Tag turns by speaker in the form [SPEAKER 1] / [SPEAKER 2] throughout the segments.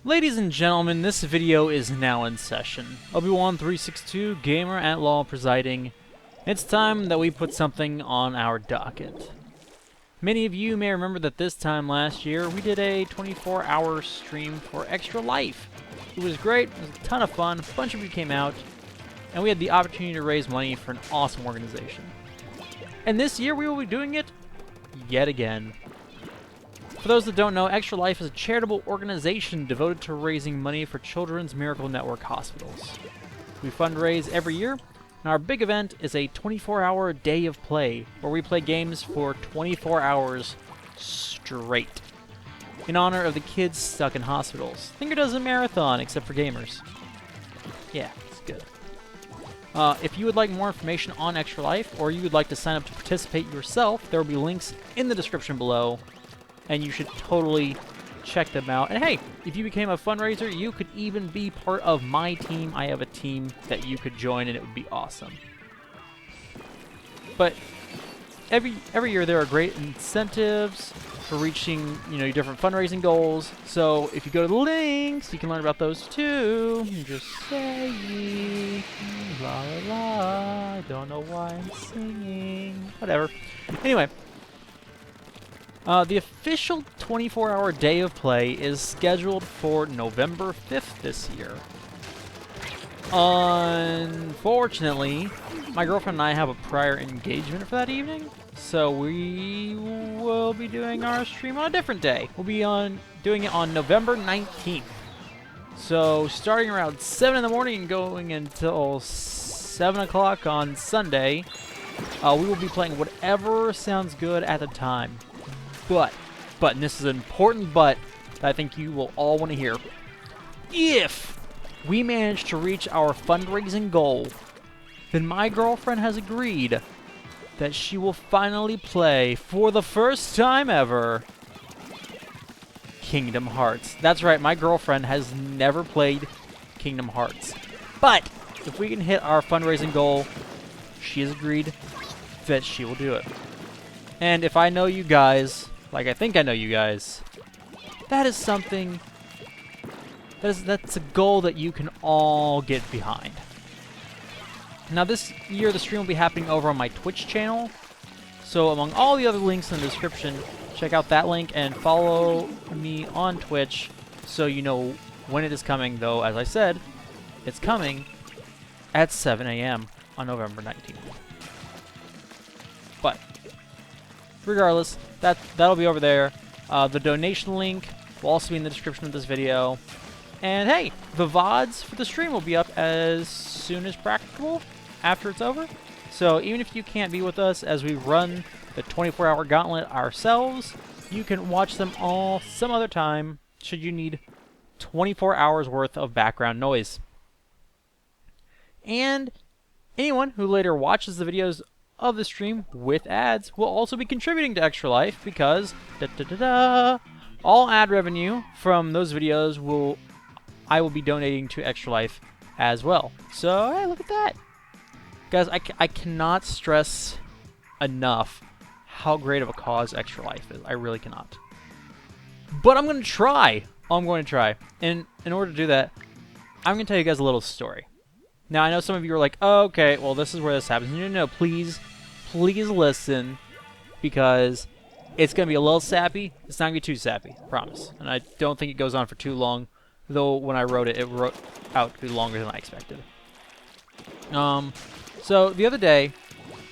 [SPEAKER 1] Ladies and gentlemen, this video is now in session. Obi-Wan362, Gamer at Law presiding. It's time that we put something on our docket. Many of you may remember that this time last year, we did a 24-hour stream for Extra Life. It was great, it was a ton of fun, a bunch of you came out, and we had the opportunity to raise money for an awesome organization. And this year we will be doing it yet again. For those that don't know, Extra Life is a charitable organization devoted to raising money for Children's Miracle Network hospitals. We fundraise every year, and our big event is a 24-hour day of play, where we play games for 24 hours straight, in honor of the kids stuck in hospitals. Think it does a marathon, except for gamers. Yeah, it's good. If you would like more information on Extra Life, or you would like to sign up to participate yourself, there will be links in the description below, and you should totally check them out. And hey, if you became a fundraiser, you could even be part of my team. I have a team that you could join, and it would be awesome. But every year there are great incentives for reaching, your different fundraising goals. So if you go to the links, you can learn about those too. Just say la la la. I don't know why I'm singing. Whatever. Anyway. The official 24-hour day of play is scheduled for November 5th this year. Unfortunately, my girlfriend and I have a prior engagement for that evening, so we will be doing our stream on a different day. We'll be doing it on November 19th. So starting around 7 in the morning and going until 7 o'clock on Sunday, we will be playing whatever sounds good at the time. But, and this is an important but that I think you will all want to hear. If we manage to reach our fundraising goal, then my girlfriend has agreed that she will finally play, for the first time ever, Kingdom Hearts. That's right, my girlfriend has never played Kingdom Hearts. But, if we can hit our fundraising goal, she has agreed that she will do it. And if I know you guys, like I think I know you guys, that is something, that's a goal that you can all get behind. Now this year the stream will be happening over on my Twitch channel, so among all the other links in the description, check out that link and follow me on Twitch so you know when it is coming, though as I said, it's coming at 7 AM on November 19th. But regardless, that'll be over there. The donation link will also be in the description of this video. And hey, the VODs for the stream will be up as soon as practicable after it's over. So even if you can't be with us as we run the 24-hour gauntlet ourselves, you can watch them all some other time should you need 24 hours worth of background noise. And anyone who later watches the videos of the stream with ads will also be contributing to Extra Life, because all ad revenue from those videos I will be donating to Extra Life as well. So hey, look at that, guys! I cannot stress enough how great of a cause Extra Life is. I really cannot. But I'm going to try. I'm going to try. And in order to do that, I'm going to tell you guys a little story. Now, I know some of you are like, oh, okay, well, this is where this happens. No, please listen, because it's going to be a little sappy. It's not going to be too sappy, I promise. And I don't think it goes on for too long, though when I wrote it, it wrote out to be longer than I expected. So, the other day,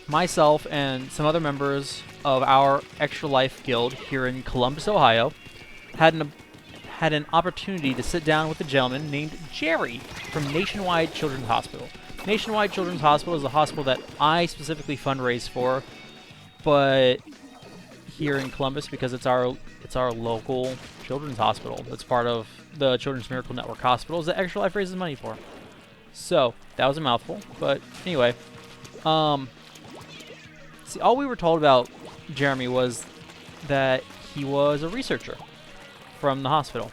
[SPEAKER 1] myself and some other members of our Extra Life Guild here in Columbus, Ohio, had an opportunity to sit down with a gentleman named Jerry from Nationwide Children's Hospital. Nationwide Children's Hospital is a hospital that I specifically fundraise for, but here in Columbus, because it's our local children's hospital. It's part of the Children's Miracle Network hospitals that Extra Life raises money for. So that was a mouthful, but anyway, see, all we were told about Jeremy was that he was a researcher from the hospital.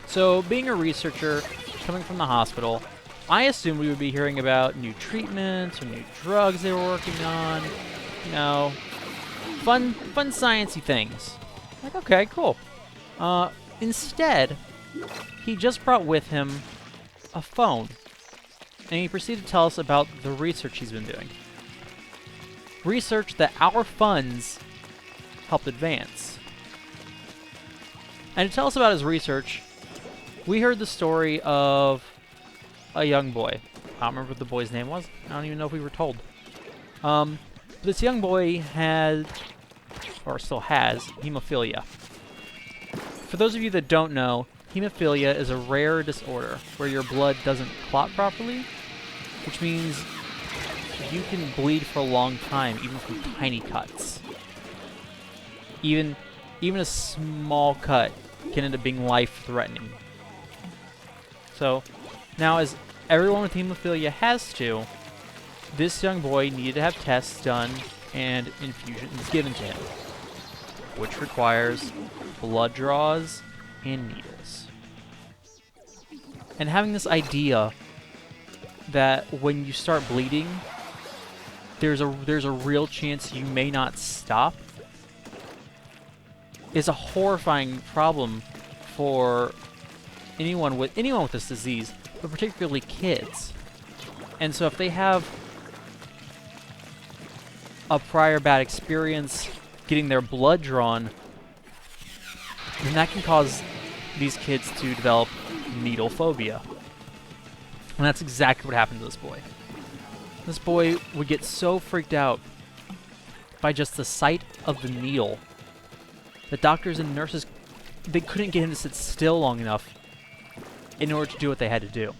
[SPEAKER 1] So, being a researcher, coming from the hospital, I assumed we would be hearing about new treatments or new drugs they were working on. Fun sciencey things. Like, okay, cool. Instead, he just brought with him a phone, and he proceeded to tell us about the research he's been doing. Research that our funds helped advance. And to tell us about his research, we heard the story of a young boy. I don't remember what the boy's name was. I don't even know if we were told. This young boy had, or still has, hemophilia. For those of you that don't know, hemophilia is a rare disorder where your blood doesn't clot properly, which means you can bleed for a long time, even from tiny cuts. Even a small cut can end up being life-threatening. So, now as everyone with hemophilia has to, this young boy needed to have tests done and infusions given to him, which requires blood draws and needles. And having this idea that when you start bleeding, there's a real chance you may not stop is a horrifying problem for anyone with this disease, but particularly kids. And so if they have a prior bad experience getting their blood drawn, then that can cause these kids to develop needle phobia. And that's exactly what happened to this boy. This boy would get so freaked out by just the sight of the needle that doctors and nurses, they couldn't get him to sit still long enough in order to do what they had to do.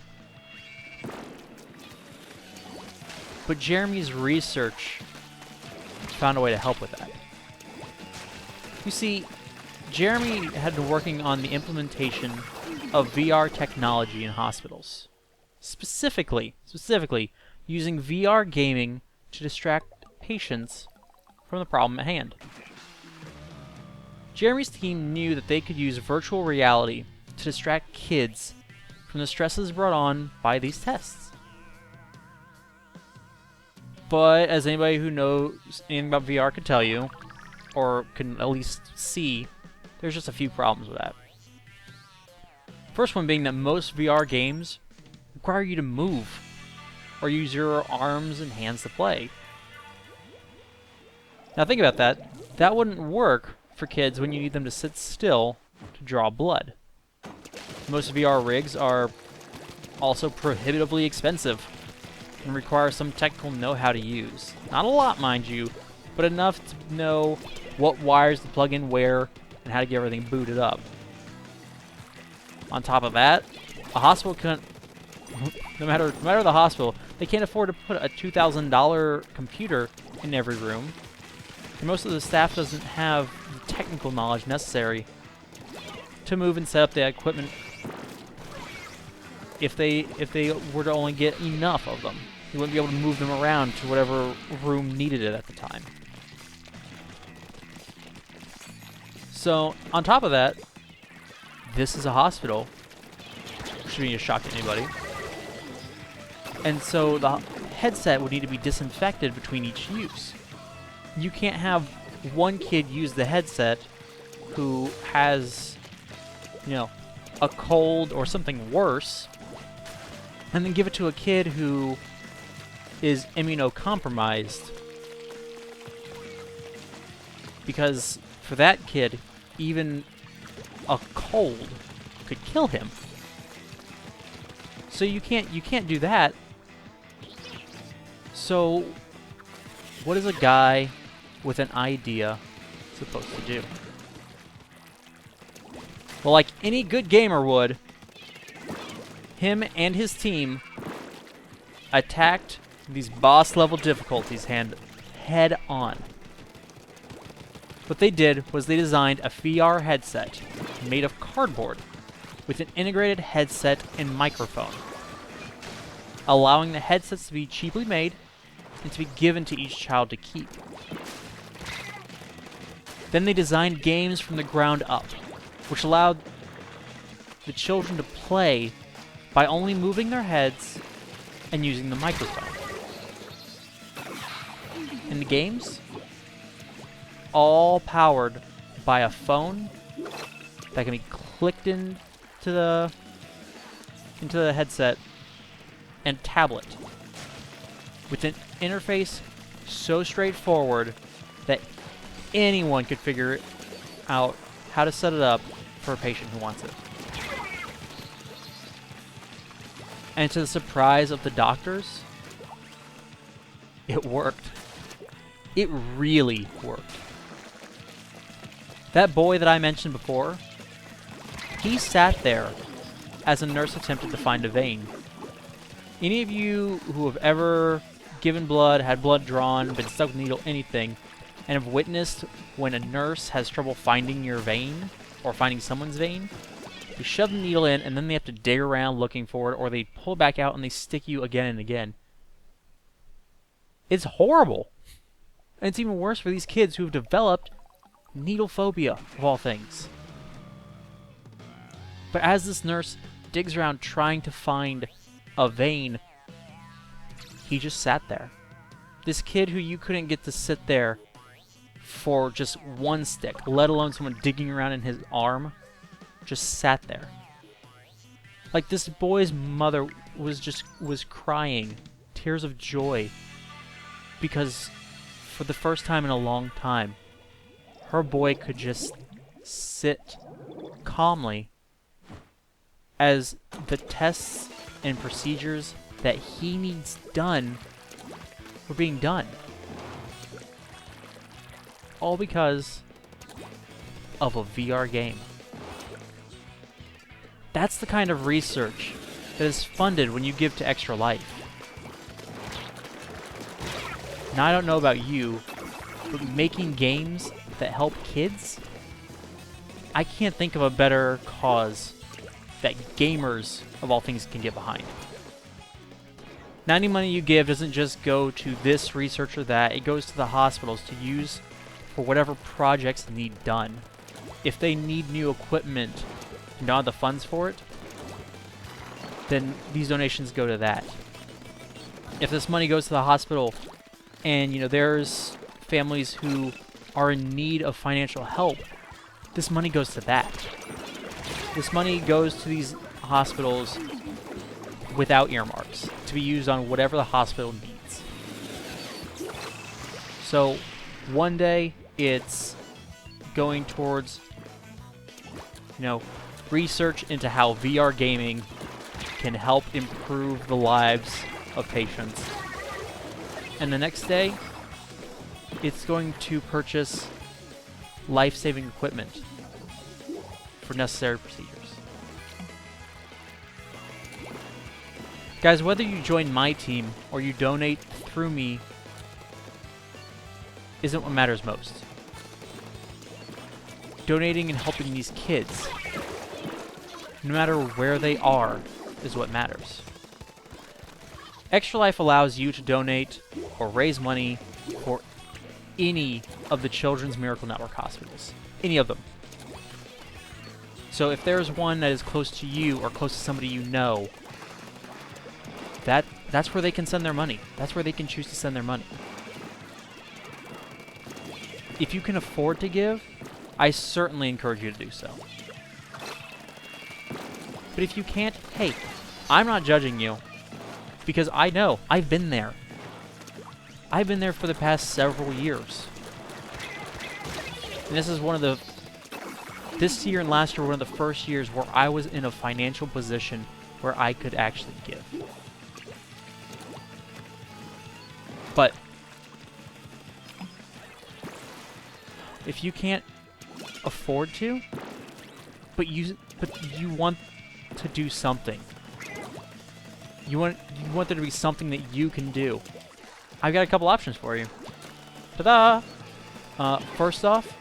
[SPEAKER 1] But Jeremy's research found a way to help with that. You see, Jeremy had been working on the implementation of VR technology in hospitals. Specifically using VR gaming to distract patients from the problem at hand. Jeremy's team knew that they could use virtual reality to distract kids from the stresses brought on by these tests. But as anybody who knows anything about VR could tell you, or can at least see, there's just a few problems with that. First one being that most VR games require you to move, or use your arms and hands to play. Now think about that. That wouldn't work for kids when you need them to sit still to draw blood. Most VR rigs are also prohibitively expensive and require some technical know-how to use. Not a lot, mind you, but enough to know what wires to plug in where and how to get everything booted up. On top of that, a hospital can't, no matter the hospital, they can't afford to put a $2,000 computer in every room. And most of the staff doesn't have the technical knowledge necessary to move and set up the equipment if they were to only get enough of them. You wouldn't be able to move them around to whatever room needed it at the time. So, on top of that, this is a hospital. Shouldn't be a shock to anybody. And so the headset would need to be disinfected between each use. You can't have one kid use the headset who has, a cold or something worse, and then give it to a kid who is immunocompromised. Because for that kid, even a cold could kill him. So you can't do that. So what is a guy with an idea supposed to do? Well, like any good gamer would, him and his team attacked these boss level difficulties head on. What they did was they designed a VR headset made of cardboard with an integrated headset and microphone, allowing the headsets to be cheaply made and to be given to each child to keep. Then they designed games from the ground up, which allowed the children to play by only moving their heads and using the microphone. And the games, all powered by a phone that can be clicked in into the headset and tablet with an interface so straightforward that anyone could figure out how to set it up for a patient who wants it. And to the surprise of the doctors, it worked. It really worked. That boy that I mentioned before, he sat there as a nurse attempted to find a vein. Any of you who have ever given blood, had blood drawn, been stuck with a needle, anything, and have witnessed when a nurse has trouble finding your vein, or finding someone's vein, they shove the needle in, and then they have to dig around looking for it, or they pull it back out and they stick you again and again. It's horrible. And it's even worse for these kids who have developed needle phobia, of all things. But as this nurse digs around trying to find a vein, he just sat there. This kid who you couldn't get to sit there for just one stick, let alone someone digging around in his arm, just sat there. Like, this boy's mother was crying tears of joy because for the first time in a long time, her boy could just sit calmly as the tests and procedures that he needs done were being done. All because of a VR game. That's the kind of research that is funded when you give to Extra Life. Now, I don't know about you, but making games that help kids, I can't think of a better cause that gamers, of all things, can get behind. Now, any money you give doesn't just go to this research or that, it goes to the hospitals to use for whatever projects need done. If they need new equipment and don't have the funds for it, then these donations go to that. If this money goes to the hospital and, you know, there's families who are in need of financial help, this money goes to that. This money goes to these hospitals without earmarks, to be used on whatever the hospital needs. So, one day, it's going towards, you know, research into how VR gaming can help improve the lives of patients. And the next day, it's going to purchase life-saving equipment for necessary procedures. Guys, whether you join my team or you donate through me isn't what matters most. Donating and helping these kids, no matter where they are, is what matters. Extra Life allows you to donate or raise money for any of the Children's Miracle Network hospitals. Any of them. So if there's one that is close to you or close to somebody you know, that's where they can send their money. That's where they can choose to send their money. If you can afford to give, I certainly encourage you to do so. But if you can't, hey, I'm not judging you, because I know, I've been there. I've been there for the past several years. And this is this year and last year were one of the first years where I was in a financial position where I could actually give. But if you can't afford to, but you want to do something, you want there to be something that you can do, I've got a couple options for you. Ta-da! First off,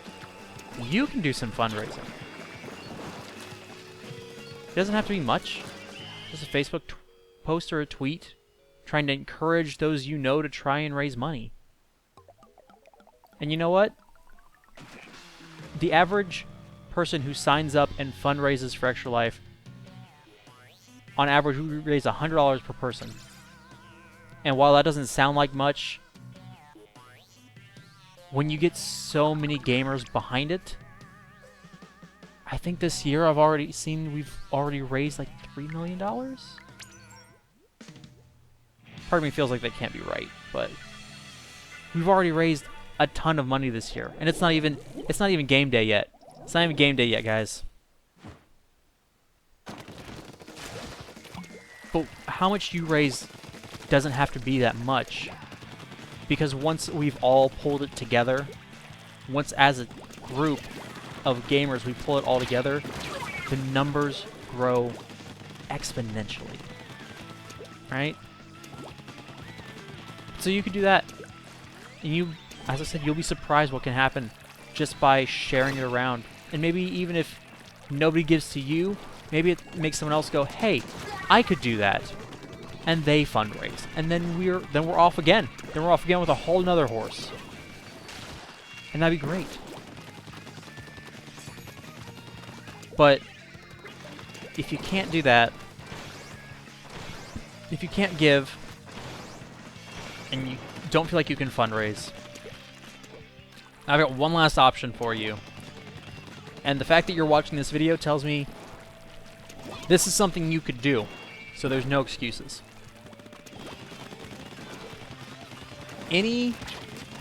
[SPEAKER 1] you can do some fundraising. It doesn't have to be much. Just a Facebook post or a tweet trying to encourage those you know to try and raise money. And you know what? The average person who signs up and fundraises for Extra Life, on average, we raise $100 per person. And while that doesn't sound like much, when you get so many gamers behind it, I think this year I've already seen we've already raised like $3 million. Part of me feels like that can't be right, but we've already raised a ton of money this year, and it's not even game day yet. It's not even game day yet, guys. But how much you raise doesn't have to be that much, because once we've all pulled it together, once as a group of gamers we pull it all together, the numbers grow exponentially, right? So you could do that, and you, as I said, you'll be surprised what can happen just by sharing it around. And maybe even if nobody gives to you, maybe it makes someone else go, hey, I could do that, and they fundraise, and then we're off again. Then we're off again with a whole nother horse, and that'd be great. But if you can't do that, if you can't give, and you don't feel like you can fundraise, I've got one last option for you. And the fact that you're watching this video tells me this is something you could do, so there's no excuses. Any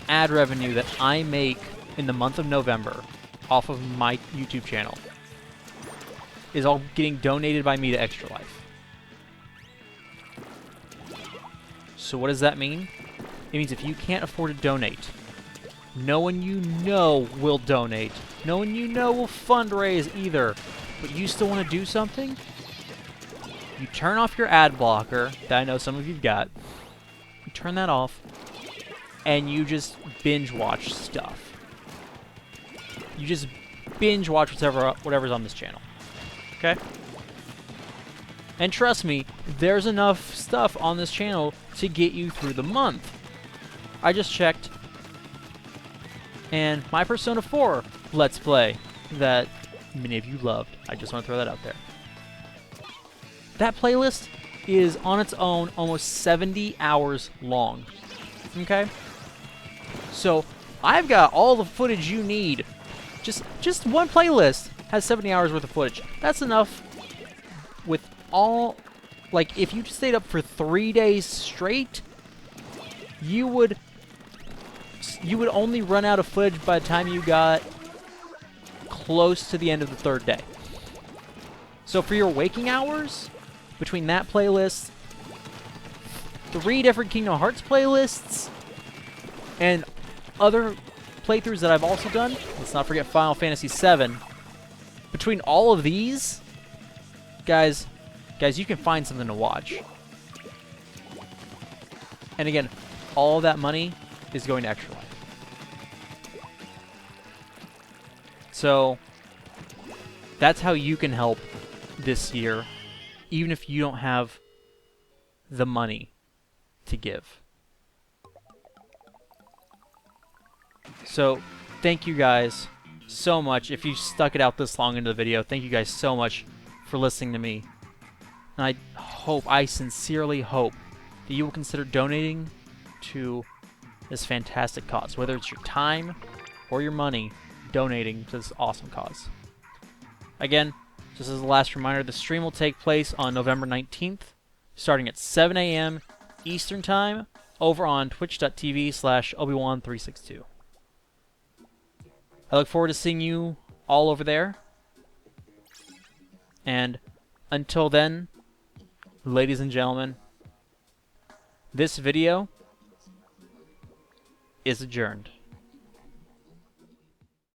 [SPEAKER 1] ad revenue that I make in the month of November off of my YouTube channel is all getting donated by me to Extra Life. So what does that mean? It means if you can't afford to donate, no one you know will donate, no one you know will fundraise either, but you still want to do something? You turn off your ad blocker, that I know some of you've got, you turn that off, and you just binge watch stuff. You just binge watch whatever's on this channel. Okay? And trust me, there's enough stuff on this channel to get you through the month. I just checked, and my Persona 4 Let's Play that many of you loved, I just want to throw that out there. That playlist is on its own almost 70 hours long. Okay? So, I've got all the footage you need. Just one playlist has 70 hours worth of footage. That's enough with all, like, if you stayed up for 3 days straight, you would only run out of footage by the time you got close to the end of the third day. So for your waking hours, between that playlist, 3 different Kingdom Hearts playlists, and other playthroughs that I've also done, let's not forget Final Fantasy VII, between all of these, guys, you can find something to watch. And again, all that money is going to Extra Life. So, that's how you can help this year, even if you don't have the money to give. So, thank you guys so much. If you stuck it out this long into the video, thank you guys so much for listening to me. And I sincerely hope that you will consider donating to this fantastic cause, whether it's your time or your money, donating to this awesome cause. Again, just as a last reminder, the stream will take place on November 19th, starting at 7 a.m. Eastern Time, over on twitch.tv/Obi-Wan362. I look forward to seeing you all over there. And until then, ladies and gentlemen, this video is adjourned.